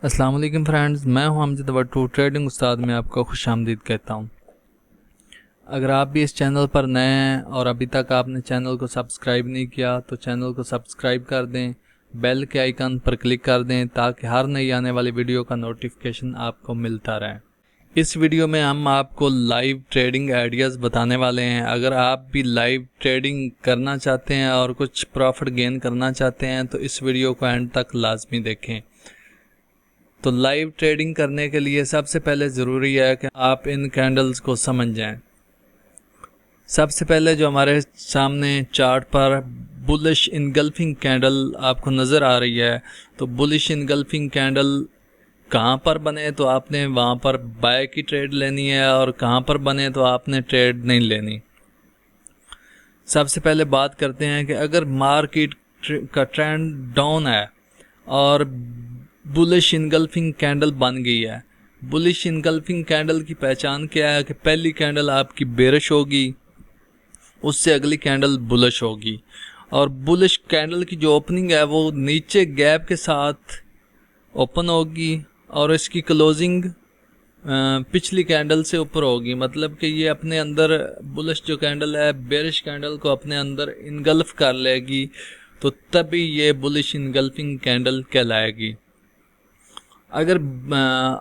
अस्सलाम वालेकुम फ्रेंड्स, मैं हूं अमजद वट्टू ट्रेडिंग उस्ताद में आपका खुशामदीद कहता हूं। अगर आप भी इस चैनल पर नए हैं और अभी तक आपने चैनल को सब्सक्राइब नहीं किया तो चैनल को सब्सक्राइब कर दें, बेल के आइकन पर क्लिक कर दें ताकि हर नई आने वाली वीडियो का नोटिफिकेशन आपको मिलता रहे। इस वीडियो में हम आपको लाइव ट्रेडिंग आइडियाज़ बताने वाले हैं। अगर आप भी लाइव ट्रेडिंग करना चाहते हैं और कुछ प्रॉफिट गेन करना चाहते हैं तो इस वीडियो को एंड तक लाजमी देखें। तो लाइव ट्रेडिंग करने के लिए सबसे पहले ज़रूरी है कि आप इन कैंडल्स को समझ जाएं। सबसे पहले जो हमारे सामने चार्ट पर बुलिश इनगल्फिंग कैंडल आपको नज़र आ रही है, तो बुलिश इनगल्फिंग कैंडल कहाँ पर बने तो आपने वहाँ पर बाय की ट्रेड लेनी है और कहाँ पर बने तो आपने ट्रेड नहीं लेनी। सबसे पहले बात करते हैं कि अगर मार्केट का ट्रेंड डाउन है और बुलिश इनगल्फिंग कैंडल बन गई है। बुलिश इनगल्फिंग कैंडल की पहचान क्या है कि पहली कैंडल आपकी बेरिश होगी, उससे अगली कैंडल बुलिश होगी और बुलिश कैंडल की जो ओपनिंग है वो नीचे गैप के साथ ओपन होगी और इसकी क्लोजिंग पिछली कैंडल से ऊपर होगी। मतलब कि ये अपने अंदर बुलिश जो कैंडल है बेरिश कैंडल को अपने अंदर इनगल्फ कर लेगी, तो तभी ये बुलिश इनगल्फिंग कैंडल कहलाएगी। अगर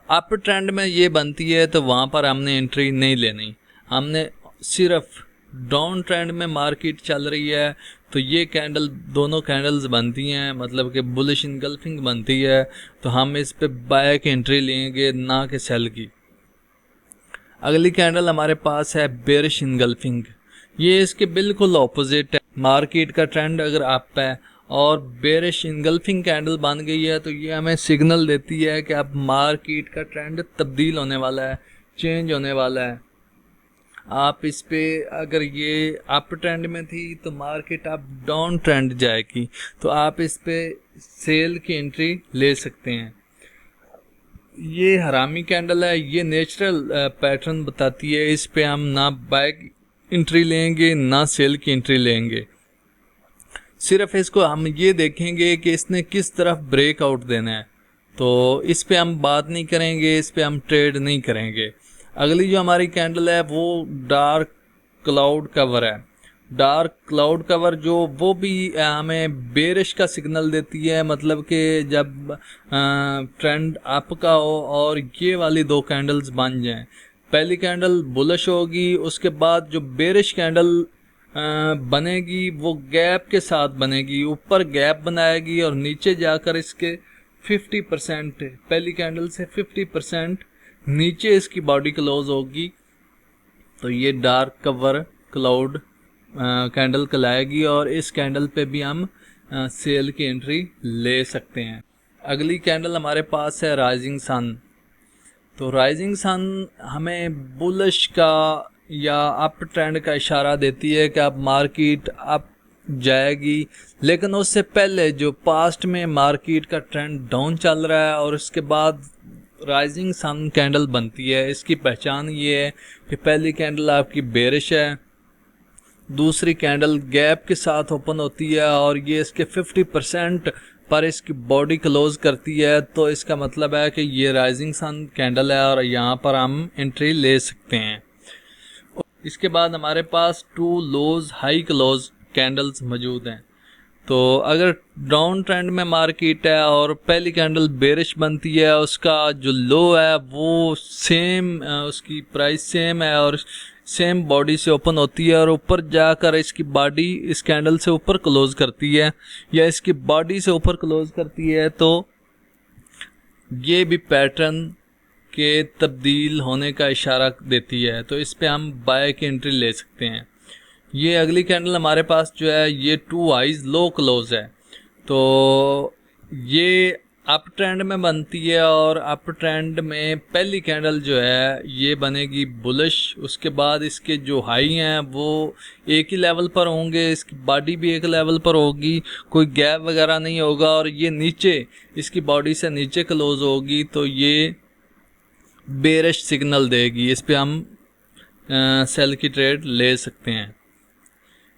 अप ट्रेंड में ये बनती है तो वहाँ पर हमने एंट्री नहीं लेनी, हमने सिर्फ डाउन ट्रेंड में मार्केट चल रही है तो ये कैंडल दोनों कैंडल्स बनती हैं, मतलब कि बुलिश इनगल्फिंग बनती है तो हम इस पे बाय की एंट्री लेंगे ना कि सेल की। अगली कैंडल हमारे पास है बेरिश इनगल्फिंग, ये इसके बिल्कुल ऑपोजिट है। मार्केट का ट्रेंड अगर अप है और बेरिश इनगल्फिंग कैंडल बन गई है तो ये हमें सिग्नल देती है कि अब मार्केट का ट्रेंड तब्दील होने वाला है, चेंज होने वाला है। आप इस पे अगर ये अप ट्रेंड में थी तो मार्केट अब डाउन ट्रेंड जाएगी, तो आप इस पे सेल की एंट्री ले सकते हैं। ये हरामी कैंडल है, ये नेचुरल पैटर्न बताती है, इस पे हम ना बाय एंट्री लेंगे ना सेल की एंट्री लेंगे। सिर्फ इसको हम ये देखेंगे कि इसने किस तरफ ब्रेकआउट देना है, तो इस पे हम बात नहीं करेंगे, इस पे हम ट्रेड नहीं करेंगे। अगली जो हमारी कैंडल है वो डार्क क्लाउड कवर है। डार्क क्लाउड कवर जो वो भी हमें बेरिश का सिग्नल देती है, मतलब कि जब ट्रेंड अप का हो और ये वाली दो कैंडल्स बन जाएं, पहली कैंडल बुलिश होगी, उसके बाद जो बेरिश कैंडल बनेगी वो गैप के साथ बनेगी, ऊपर गैप बनाएगी और नीचे जाकर इसके 50% पहली कैंडल से 50% नीचे इसकी बॉडी क्लोज होगी, तो ये डार्क कवर क्लाउड कैंडल कहलाएगी और इस कैंडल पे भी हम सेल की एंट्री ले सकते हैं। अगली कैंडल हमारे पास है राइजिंग सन। तो राइजिंग सन हमें बुलिश का या अप ट्रेंड का इशारा देती है कि अब मार्केट अप जाएगी, लेकिन उससे पहले जो पास्ट में मार्केट का ट्रेंड डाउन चल रहा है और उसके बाद राइजिंग सन कैंडल बनती है। इसकी पहचान ये है कि पहली कैंडल आपकी बेरिश है, दूसरी कैंडल गैप के साथ ओपन होती है और ये इसके 50% पर इसकी बॉडी क्लोज करती है, तो इसका मतलब है कि ये राइजिंग सन कैंडल है और यहाँ पर हम एंट्री ले सकते हैं। इसके बाद हमारे पास two lows high close candles मौजूद हैं। तो अगर डाउन ट्रेंड में मार्केट है और पहली कैंडल बेरिश बनती है, उसका जो लो है वो सेम, उसकी प्राइस सेम है और सेम बॉडी से ओपन होती है और ऊपर जाकर इसकी बॉडी इस कैंडल से ऊपर क्लोज करती है या इसकी बॉडी से ऊपर क्लोज करती है, तो ये भी पैटर्न के तब्दील होने का इशारा देती है, तो इस पे हम बाय की एंट्री ले सकते हैं। ये अगली कैंडल हमारे पास जो है ये टू आइज लो क्लोज है, तो ये अप ट्रेंड में बनती है और अप ट्रेंड में पहली कैंडल जो है ये बनेगी बुलिश, उसके बाद इसके जो हाई हैं वो एक ही लेवल पर होंगे, इसकी बॉडी भी एक लेवल पर होगी, कोई गैप वगैरह नहीं होगा और ये नीचे इसकी बॉडी से नीचे क्लोज होगी, तो ये बेरिश सिग्नल देगी, इस पे हम सेल की ट्रेड ले सकते हैं।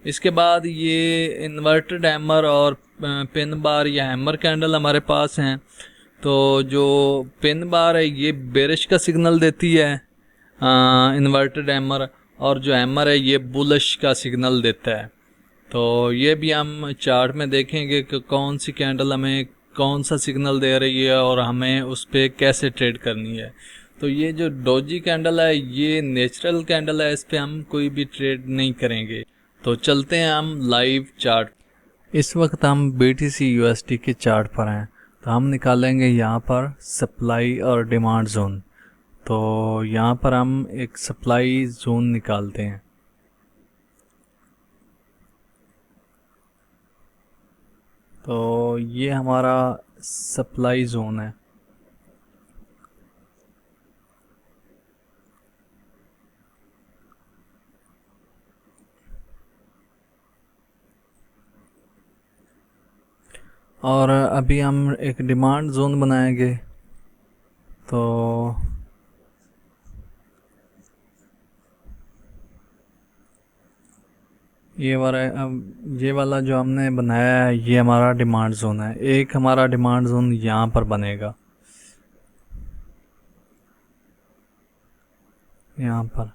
इसके बाद ये इन्वर्टेड हैमर और पिन बार या हैमर कैंडल हमारे पास हैं। तो जो पिन बार है ये बेरिश का सिग्नल देती है इन्वर्टेड हैमर, और जो हैमर है ये बुलिश का सिग्नल देता है। तो ये भी हम चार्ट में देखेंगे कि कौन सी कैंडल हमें कौन सा सिग्नल दे रही है और हमें उस पर कैसे ट्रेड करनी है। तो ये जो डोजी कैंडल है ये नेचुरल कैंडल है, इस पर हम कोई भी ट्रेड नहीं करेंगे। तो चलते हैं हम लाइव चार्ट। इस वक्त हम BTC USD के चार्ट पर हैं, तो हम निकालेंगे यहाँ पर सप्लाई और डिमांड जोन। तो यहाँ पर हम एक सप्लाई जोन निकालते हैं। तो ये हमारा सप्लाई जोन है। और अभी हम एक डिमांड जोन बनाएंगे। तो ये वाला जो हमने बनाया है ये हमारा डिमांड जोन है। एक हमारा डिमांड जोन यहाँ पर बनेगा, यहाँ पर।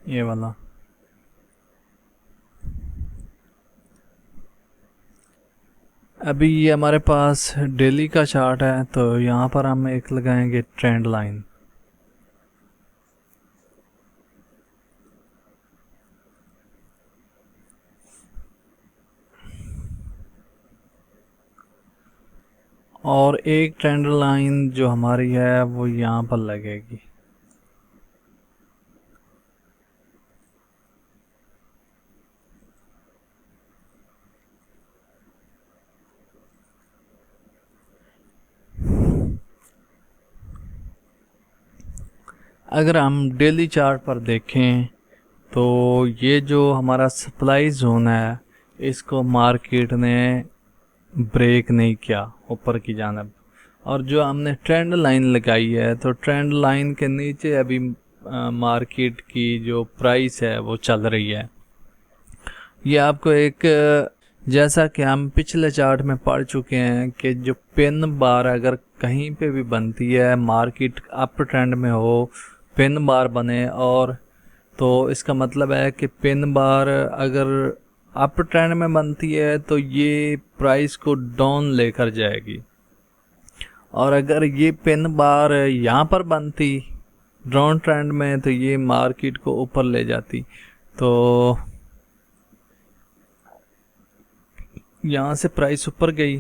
ये वाला अभी ये हमारे पास डेली का चार्ट है, तो यहाँ पर हम एक लगाएंगे ट्रेंड लाइन। और एक ट्रेंड लाइन जो हमारी है वो यहाँ पर लगेगी। अगर हम डेली चार्ट पर देखें तो ये जो हमारा सप्लाई जोन है इसको मार्केट ने ब्रेक नहीं किया ऊपर की जानब, और जो हमने ट्रेंड लाइन लगाई है तो ट्रेंड लाइन के नीचे अभी मार्केट की जो प्राइस है वो चल रही है। ये आपको एक जैसा कि हम पिछले चार्ट में पढ़ चुके हैं कि जो पिन बार अगर कहीं पे भी बनती है, मार्केट अप ट्रेंड में हो, पिन बार बने, और तो इसका मतलब है कि पिन बार अगर अप ट्रेंड में बनती है तो ये प्राइस को डाउन लेकर जाएगी, और अगर ये पिन बार यहाँ पर बनती डाउन ट्रेंड में तो ये मार्केट को ऊपर ले जाती। तो यहाँ से प्राइस ऊपर गई,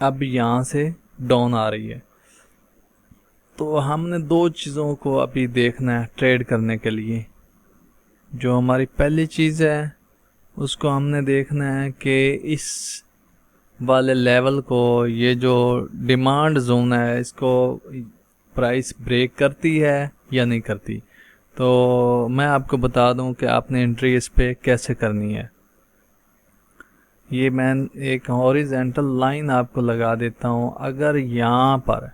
अब यहाँ से डाउन आ रही है। तो हमने दो चीज़ों को अभी देखना है ट्रेड करने के लिए। जो हमारी पहली चीज़ है उसको हमने देखना है कि इस वाले लेवल को, ये जो डिमांड जोन है, इसको प्राइस ब्रेक करती है या नहीं करती। तो मैं आपको बता दूं कि आपने एंट्री इस पे कैसे करनी है। ये मैं एक हॉरिजॉन्टल लाइन आपको लगा देता हूं। अगर यहाँ पर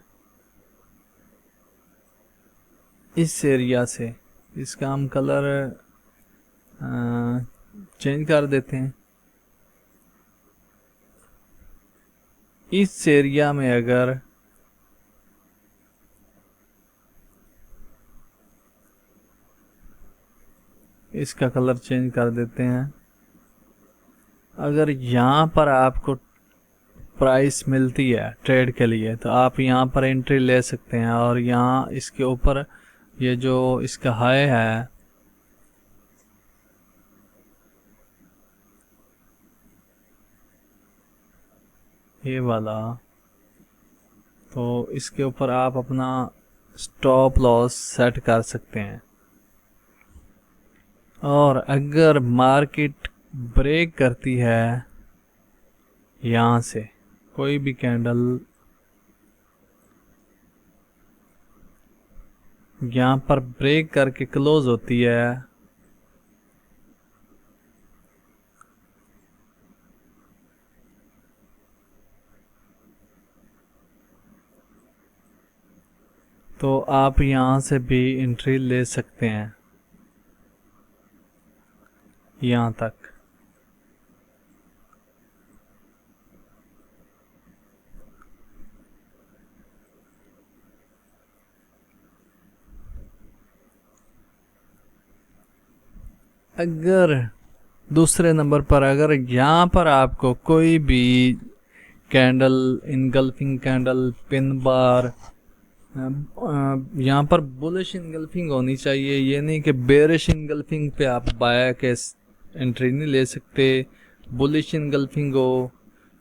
इस एरिया से, इसका हम कलर चेंज कर देते हैं। इस एरिया में अगर इसका कलर चेंज कर देते हैं, अगर यहाँ पर आपको प्राइस मिलती है ट्रेड के लिए तो आप यहाँ पर एंट्री ले सकते हैं। और यहाँ इसके ऊपर ये जो इसका हाई है, ये वाला, तो इसके ऊपर आप अपना स्टॉप लॉस सेट कर सकते हैं। और अगर मार्केट ब्रेक करती है यहाँ से कोई भी कैंडल, यहाँ पर ब्रेक करके क्लोज होती है। तो आप यहाँ से भी एंट्री ले सकते हैं यहाँ तक। अगर दूसरे नंबर पर अगर यहाँ पर आपको कोई भी candle, engulfing candle, pin bar, यहाँ पर बुलिश इनगल्फिंग होनी चाहिए। ये नहीं कि बेरिश इनगल्फिंग पे आप बाय के एंट्री नहीं ले सकते। बुलिश इनगल्फिंग हो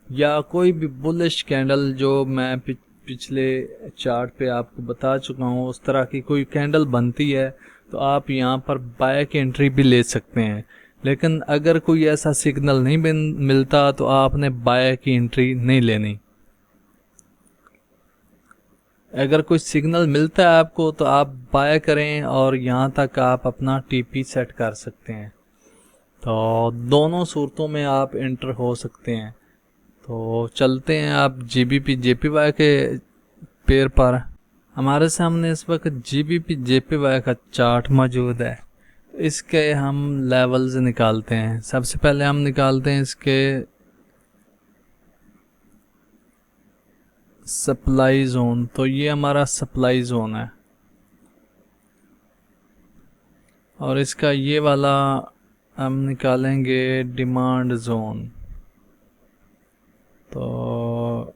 या कोई भी बुलिश कैंडल जो मैं पिछले चार्ट पे आपको बता चुका हूँ, उस तरह की कोई कैंडल बनती है तो आप यहाँ पर बाय की एंट्री भी ले सकते हैं। लेकिन अगर कोई ऐसा सिग्नल नहीं मिलता तो आपने बाय की एंट्री नहीं लेनी। अगर कोई सिग्नल मिलता है आपको तो आप बाय करें और यहाँ तक आप अपना टीपी सेट कर सकते हैं। तो दोनों सूरतों में आप एंटर हो सकते हैं। तो चलते हैं आप जीबीपी जेपीवाई के पेयर पर। हमारे सामने इस वक्त जीबीपी जेपीवाई का चार्ट मौजूद है। इसके हम लेवल्स निकालते हैं। सबसे पहले हम निकालते हैं इसके सप्लाई जोन। तो ये हमारा सप्लाई जोन है और इसका ये वाला हम निकालेंगे डिमांड जोन। तो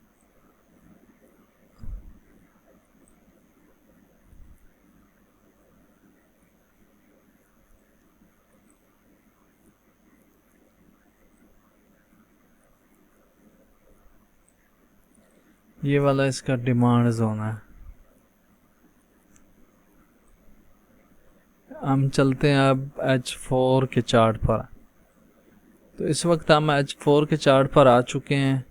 ये वाला इसका डिमांड जोन है। हम चलते हैं अब H4 के चार्ट पर। तो इस वक्त हम H4 के चार्ट पर आ चुके हैं।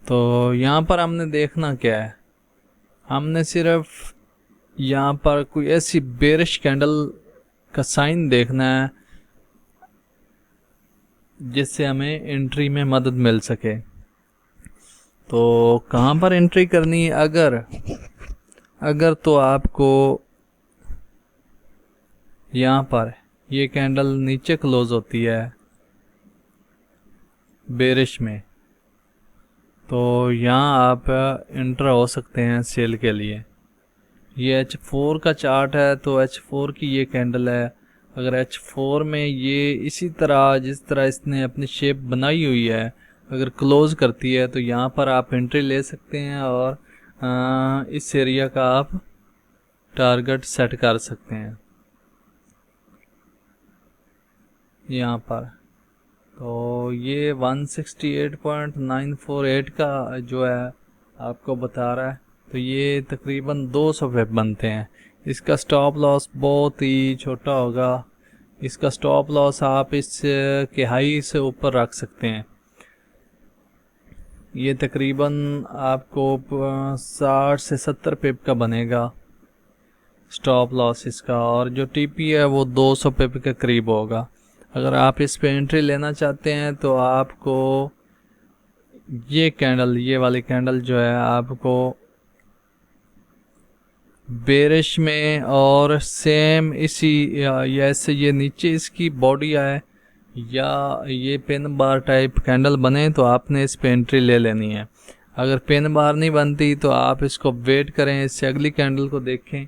तो यहाँ पर हमने देखना क्या है, हमने सिर्फ यहाँ पर कोई ऐसी बेरिश कैंडल का साइन देखना है जिससे हमें एंट्री में मदद मिल सके। तो कहाँ पर एंट्री करनी है? अगर तो आपको यहाँ पर ये कैंडल नीचे क्लोज होती है बेरिश में, तो यहाँ आप एंटर हो सकते हैं सेल के लिए। ये H4 का चार्ट है तो H4 की ये कैंडल है। अगर H4 में ये इसी तरह जिस तरह इसने अपनी शेप बनाई हुई है अगर क्लोज करती है तो यहाँ पर आप एंट्री ले सकते हैं और इस एरिया का आप टारगेट सेट कर सकते हैं यहाँ पर। तो ये 168.948 का जो है आपको बता रहा है। तो ये तकरीबन 200 पे बनते हैं। इसका स्टॉप लॉस बहुत ही छोटा होगा। इसका स्टॉप लॉस आप इस के हाई से ऊपर रख सकते हैं। ये तकरीबन आपको 60 से 70 पिप का बनेगा स्टॉप लॉस इसका, और जो टीपी है वो 200 पिप के करीब होगा। अगर आप इस पे एंट्री लेना चाहते हैं तो आपको ये कैंडल, ये वाली कैंडल जो है आपको बेरिश में और सेम इसी ऐसे ये नीचे इसकी बॉडी आए या ये पेन बार टाइप कैंडल बने तो आपने इस पे एंट्री ले लेनी है। अगर पेन बार नहीं बनती तो आप इसको वेट करें, इससे अगली कैंडल को देखें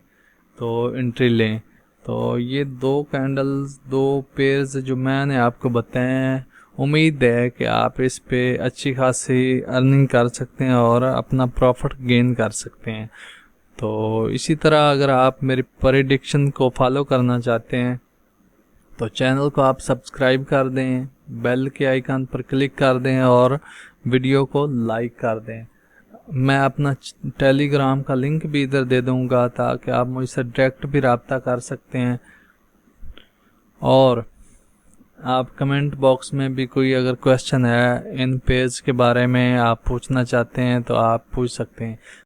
तो एंट्री लें। तो ये दो कैंडल्स, दो पेयर्स जो मैंने आपको बताए हैं, उम्मीद है कि आप इस पे अच्छी खासी अर्निंग कर सकते हैं और अपना प्रॉफिट गेन कर सकते हैं। तो इसी तरह अगर आप मेरी प्रेडिक्शन को फॉलो करना चाहते हैं तो चैनल को आप सब्सक्राइब कर दें, बेल के आइकन पर क्लिक कर दें और वीडियो को लाइक कर दें। मैं अपना टेलीग्राम का लिंक भी इधर दे दूंगा ताकि आप मुझसे डायरेक्ट भी रब्ता कर सकते हैं। और आप कमेंट बॉक्स में भी कोई अगर क्वेश्चन है इन पेज के बारे में आप पूछना चाहते हैं तो आप पूछ सकते हैं।